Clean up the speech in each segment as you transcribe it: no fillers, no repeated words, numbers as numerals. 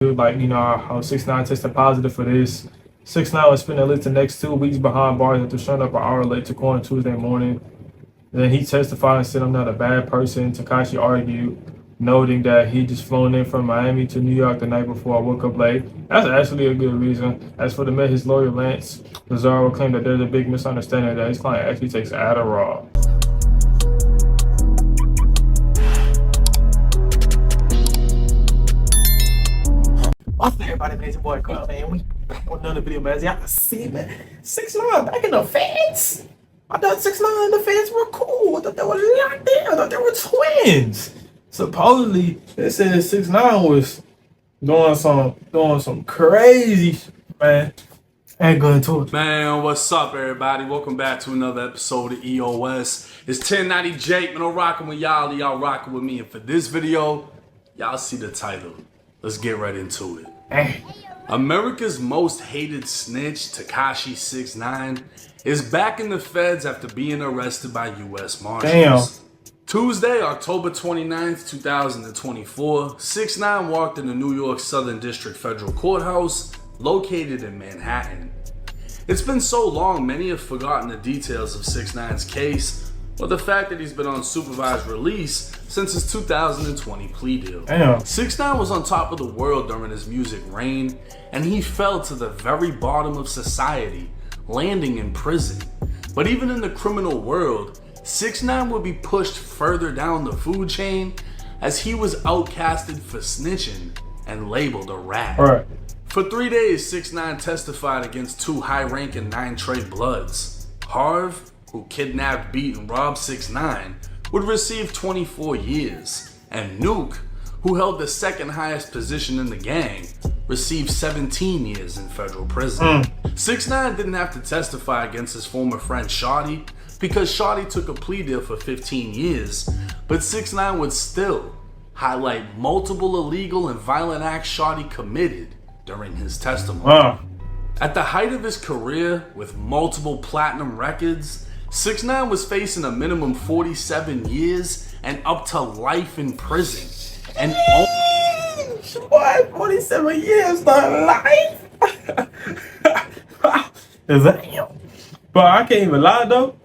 Like, how 6ix9ine tested positive for this. 6ix9ine was spending at least the next 2 weeks behind bars after showing up an hour late to court on Tuesday morning. Then he testified and said, "I'm not a bad person." Tekashi argued, noting that he just flown in from Miami to New York the night before I woke up late. That's actually a good reason. As for the Met, his lawyer Lance Lazaro claimed that there's a big misunderstanding that his client actually takes Adderall. What's up, everybody, man? It's your boy Carl, man. We back on another video, man. As y'all can see, man, 6ix9ine back in the feds. I thought 6ix9ine and the feds were cool. I thought they were locked in. I thought they were twins. Supposedly, they said 6ix9ine was doing some crazy shit, man. I ain't going to it. Man, what's up, everybody? Welcome back to another episode of EOS. It's 1090 Jake, man. I'm rocking with y'all. Y'all rocking with me. And for this video, y'all see the title. Let's get right into it. Hey. America's most hated snitch, Tekashi 6ix9ine, is back in the feds after being arrested by U.S. Marshals. Damn. Tuesday, October 29th, 2024, 6ix9ine walked in the New York Southern District Federal Courthouse, located in Manhattan. It's been so long, many have forgotten the details of 6ix9ine's case, or the fact that he's been on supervised release since his 2020 plea deal. Damn. 6ix9ine was on top of the world during his music reign, and he fell to the very bottom of society, landing in prison. But even in the criminal world, 6ix9ine would be pushed further down the food chain as he was outcasted for snitching and labeled a rat. Right. For 3 days, 6ix9ine testified against two high-ranking 9 Trey Bloods. Harv, who kidnapped, beat, and robbed 6ix9ine, would receive 24 years, and Nuke, who held the second highest position in the gang, received 17 years in federal prison. 6ix9ine didn't have to testify against his former friend Shawty because Shawty took a plea deal for 15 years, but 6ix9ine would still highlight multiple illegal and violent acts Shawty committed during his testimony. At the height of his career, with multiple platinum records, 6ix9ine was facing a minimum 47 years and up to life in prison. And Boy, 47 years to life. Damn. But I can't even lie though.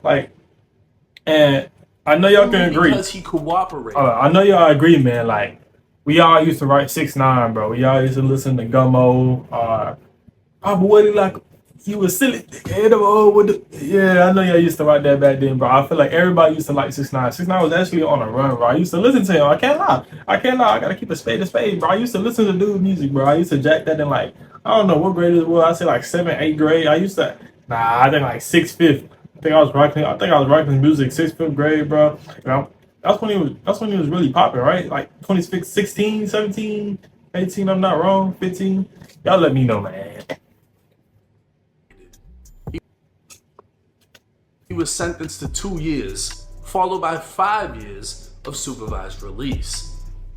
And I know y'all can agree. Because he cooperated. I know y'all agree, man. Like, we all used to write 6ix9ine, bro. We all used to listen to Gummo. Papa Woody, like, he was silly. Yeah, I know y'all used to write that back then, bro. I feel like everybody used to like 6ix9ine. 6ix9ine was actually on a run, bro. I used to listen to him. I can't lie. I gotta keep a spade, bro. I used to listen to dude's music, bro. I used to jack that in, like, I don't know what grade it was. I say like 7th, 8th grade. I think like 6th, 5th. I think I was rocking his music 6th, 5th grade, bro. That's when he was really popping, right? Like 16, 17, 18, I'm not wrong, 15. Y'all let me know, man. He was sentenced to 2 years, followed by 5 years of supervised release.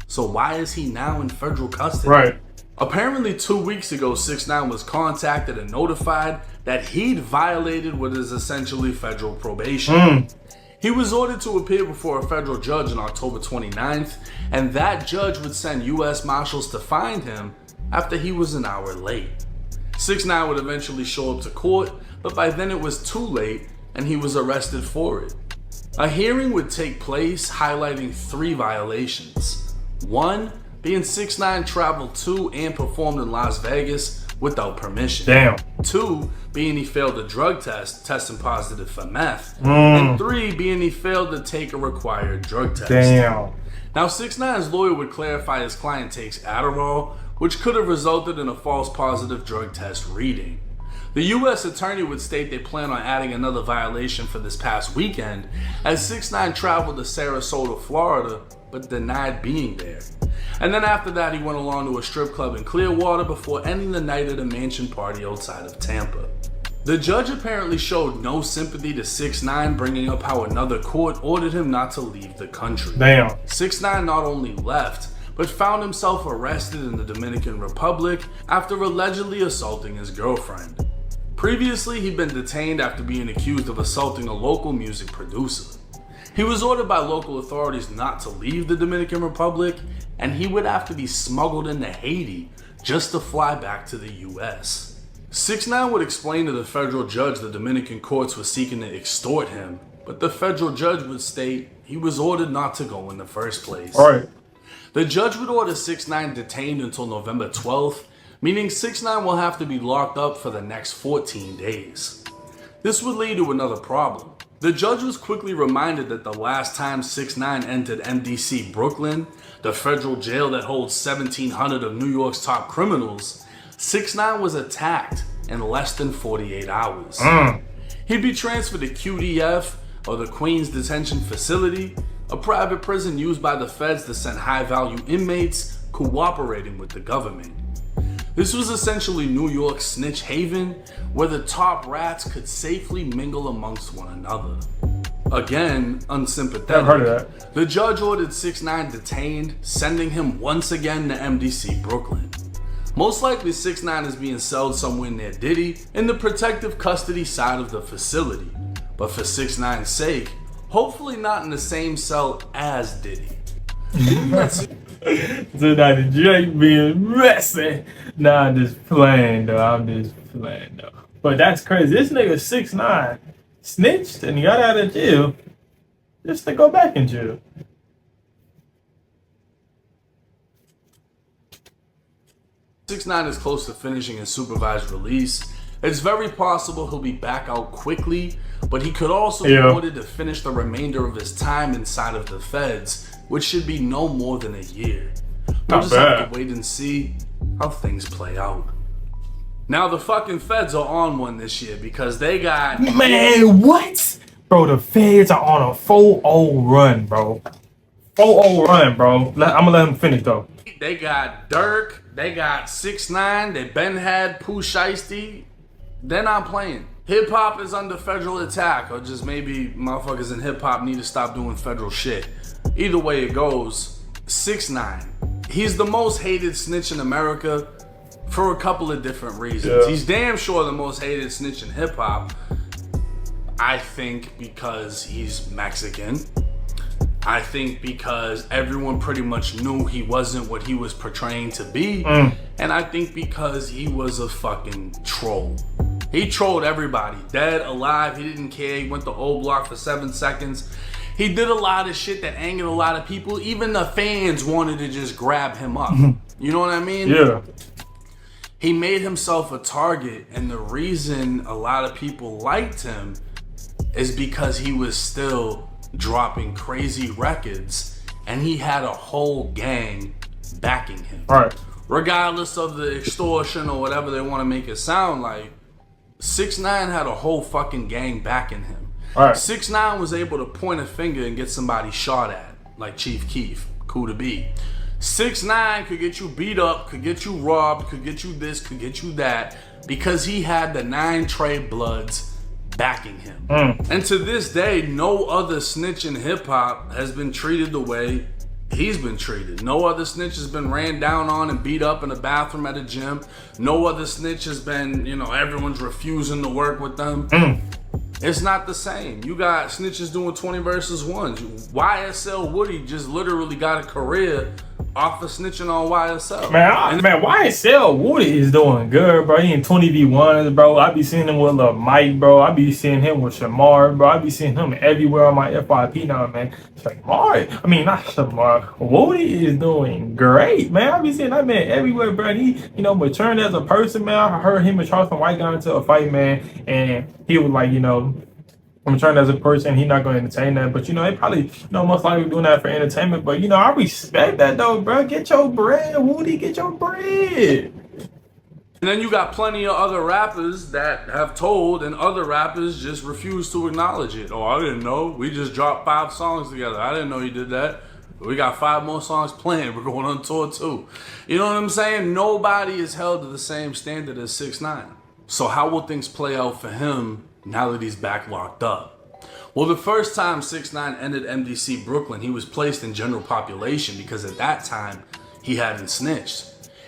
So why is he now in federal custody? Right. Apparently 2 weeks ago, 6ix9ine was contacted and notified that he'd violated what is essentially federal probation. He was ordered to appear before a federal judge on October 29th, and that judge would send U.S. Marshals to find him after he was an hour late. 6ix9ine would eventually show up to court, but by then it was too late and he was arrested for it. A hearing would take place highlighting 3 violations. 1, being 6ix9ine traveled to and performed in Las Vegas without permission. Damn. 2, being he failed a drug test, testing positive for meth. And 3, being he failed to take a required drug test. Damn. Now 6ix9ine's lawyer would clarify his client takes Adderall, which could have resulted in a false positive drug test reading. The U.S. attorney would state they plan on adding another violation for this past weekend, as 6ix9ine traveled to Sarasota, Florida, but denied being there. And then after that, he went along to a strip club in Clearwater before ending the night at a mansion party outside of Tampa. The judge apparently showed no sympathy to 6ix9ine, bringing up how another court ordered him not to leave the country. Damn. 6ix9ine not only left, but found himself arrested in the Dominican Republic after allegedly assaulting his girlfriend. Previously, he'd been detained after being accused of assaulting a local music producer. He was ordered by local authorities not to leave the Dominican Republic, and he would have to be smuggled into Haiti just to fly back to the US. 6ix9ine would explain to the federal judge the Dominican courts were seeking to extort him, but the federal judge would state he was ordered not to go in the first place. All right. The judge would order 6ix9ine detained until November 12th, meaning 6ix9ine will have to be locked up for the next 14 days. This would lead to another problem. The judge was quickly reminded that the last time 6ix9ine entered MDC Brooklyn, the federal jail that holds 1,700 of New York's top criminals, 6ix9ine was attacked in less than 48 hours. He'd be transferred to QDF, or the Queens Detention Facility, a private prison used by the feds to send high-value inmates cooperating with the government. This was essentially New York's snitch haven, where the top rats could safely mingle amongst one another. Again, unsympathetic, I've heard of that. the judge ordered 6ix9ine detained, sending him once again to MDC Brooklyn. Most likely 6ix9ine is being celled somewhere near Diddy in the protective custody side of the facility, but for 6ix9ine's sake, hopefully not in the same cell as Diddy. So now the Drake being messy. Nah, I'm just playing though. But that's crazy. This nigga 6ix9ine snitched and he got out of jail just to go back in jail. 6ix9ine is close to finishing his supervised release. It's very possible he'll be back out quickly, but he could also be ordered to finish the remainder of his time inside of the feds, which should be no more than a year. We'll just have to wait and see how things play out. Now the fucking feds are on one this year because they got... Man, what? Bro, the feds are on a 4-0 run, bro. 4-0 run, bro. I'm gonna let him finish though. They got Dirk, they got 6ix9ine, they Ben had Pooh Shiesty. They're not playing. Hip hop is under federal attack, or just maybe motherfuckers in hip hop need to stop doing federal shit. Either way it goes, 6ix9ine, he's the most hated snitch in America for a couple of different reasons. He's damn sure the most hated snitch in hip hop. I think because he's Mexican. I think because everyone pretty much knew he wasn't what he was portraying to be. And I think because he was a fucking troll. He trolled everybody, dead, alive, he didn't care. He went to O Block for 7 seconds. He did a lot of shit that angered a lot of people. Even the fans wanted to just grab him up. You know what I mean? Yeah. He made himself a target, and the reason a lot of people liked him is because he was still dropping crazy records, and he had a whole gang backing him. Right. Regardless of the extortion or whatever they want to make it sound like, 6ix9ine had a whole fucking gang backing him. Right. 6ix9ine was able to point a finger and get somebody shot at, like Chief Keef, cool to be. 6ix9ine could get you beat up, could get you robbed, could get you this, could get you that, because he had the 9 Trey Bloods backing him. And to this day, no other snitch in hip hop has been treated the way he's been treated. No other snitch has been ran down on and beat up in a bathroom at a gym. No other snitch has been, everyone's refusing to work with them. It's not the same. You got snitches doing 20 versus 1s. YSL Woody just literally got a career off of snitching on YSL. Man, YSL Woody is doing good, bro. He in 20v1s, bro. I be seeing him with Lil Mike, bro. I be seeing him with Shamar, bro. I be seeing him everywhere on my FYP now, man. Shamar, not Shamar. Woody is doing great, man. I be seeing that man everywhere, bro. He, maturing as a person, man. I heard him and Charleston White got into a fight, man, and he was like, I'm trying as a person, he's not going to entertain that. But, they probably, most likely doing that for entertainment. But, I respect that, though, bro. Get your bread, Woody. Get your bread. And then you got plenty of other rappers that have told, and other rappers just refuse to acknowledge it. Oh, I didn't know. We just dropped 5 songs together. I didn't know you did that. We got 5 more songs planned. We're going on tour, too. You know what I'm saying? Nobody is held to the same standard as 6ix9ine. So how will things play out for him now that he's back locked up? Well, the first time 6ix9ine entered MDC Brooklyn, he was placed in general population because at that time, he hadn't snitched.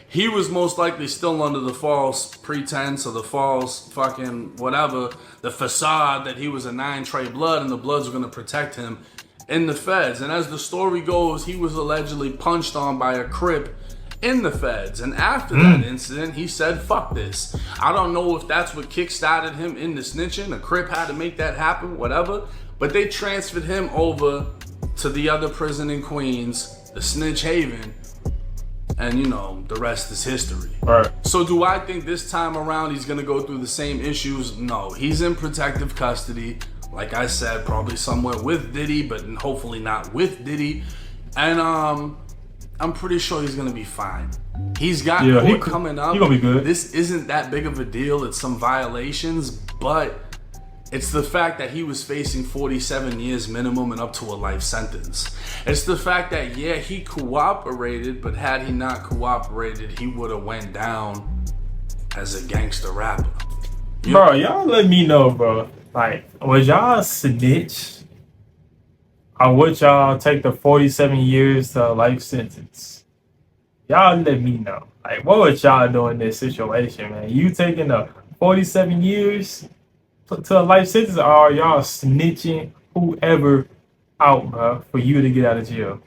He was most likely still under the false pretense or the false fucking whatever, the facade that he was a 9 Trey Blood and the Bloods were going to protect him in the feds. And as the story goes, he was allegedly punched on by a Crip in the feds. And after that incident, he said, fuck this. I don't know if that's what kickstarted him in the snitching. A Crip had to make that happen, whatever. But they transferred him over to the other prison in Queens, the Snitch Haven. And, you know, the rest is history. Right. So do I think this time around he's going to go through the same issues? No. He's in protective custody. Like I said, probably somewhere with Diddy, but hopefully not with Diddy. And I'm pretty sure he's gonna be fine. He's got court coming up. He's gonna be good. This isn't that big of a deal. It's some violations, but it's the fact that he was facing 47 years minimum and up to a life sentence. It's the fact that, yeah, he cooperated, but had he not cooperated, he would have went down as a gangster rapper. Bro, y'all let me know, bro. Like, was y'all snitch? Or would y'all take the 47 years to a life sentence? Y'all let me know. Like, what would y'all do in this situation, man? You taking the 47 years to a life sentence, or are y'all snitching whoever out, bro, for you to get out of jail?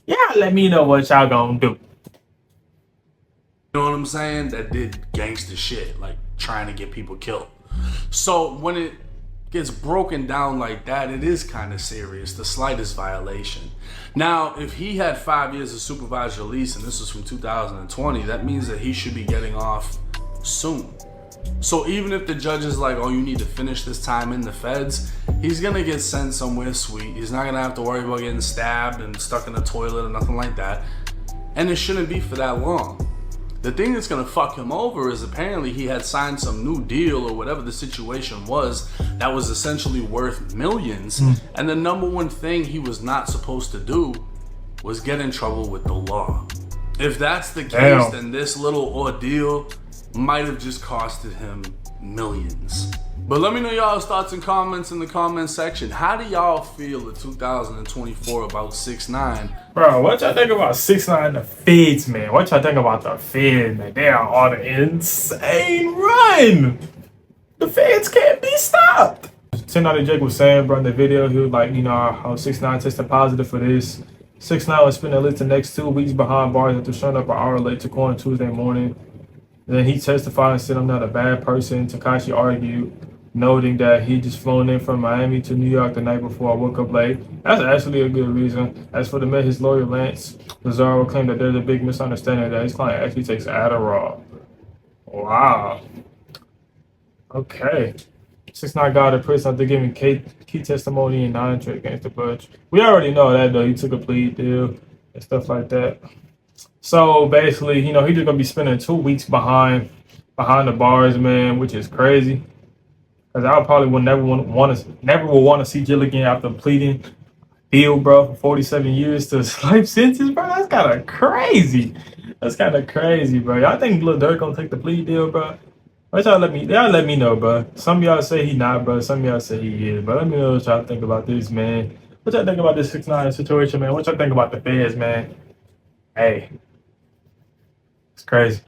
Y'all let me know what y'all gonna do. You know what I'm saying? That did gangster shit, like trying to get people killed. So when it gets broken down like that, it is kind of serious, the slightest violation. Now, if he had 5 years of supervised release, and this was from 2020, that means that he should be getting off soon. So even if the judge is like, oh, you need to finish this time in the feds, he's gonna get sent somewhere sweet. He's not gonna have to worry about getting stabbed and stuck in the toilet or nothing like that. And it shouldn't be for that long. The thing that's gonna fuck him over is apparently he had signed some new deal or whatever the situation was that was essentially worth millions. And the number one thing he was not supposed to do was get in trouble with the law. If that's the case, then this little ordeal might have just costed him millions. But let me know y'all's thoughts and comments in the comment section. How do y'all feel in 2024 about 6ix9ine? Bro, what y'all think about 6ix9ine and the feds, man? What y'all think about the feds, man? They are on an insane run. The feds can't be stopped. 10 Jake was saying, bro, in the video, he was like, you know, how 6ix9ine tested positive for this. 6ix9ine was spending at least the next 2 weeks behind bars after showing up an hour late to court on Tuesday morning. Then he testified and said, I'm not a bad person. Tekashi argued, noting that he just flown in from Miami to New York the night before I woke up late. That's actually a good reason. As for the Meth, his lawyer Lance Lazaro claimed that there's a big misunderstanding that his client actually takes Adderall. Wow. Okay. 6ix9ine got out of prison after giving key testimony in 9 trade against the Butch. We already know that, though. He took a plea deal and stuff like that. So basically, you know, he's just gonna be spending 2 weeks behind the bars, man, which is crazy. Cause I probably would never want to see Jill again after pleading deal, bro, for 47 years to life sentence, bro. That's kind of crazy. That's kind of crazy, bro. Y'all think Lil Durk gonna take the plea deal, bro? Y'all let me know, bro. Some of y'all say he not, bro. Some of y'all say he is, but let me know what y'all think about this, man. What y'all think about this 6ix9ine situation, man? What y'all think about the feds, man? Hey, it's crazy.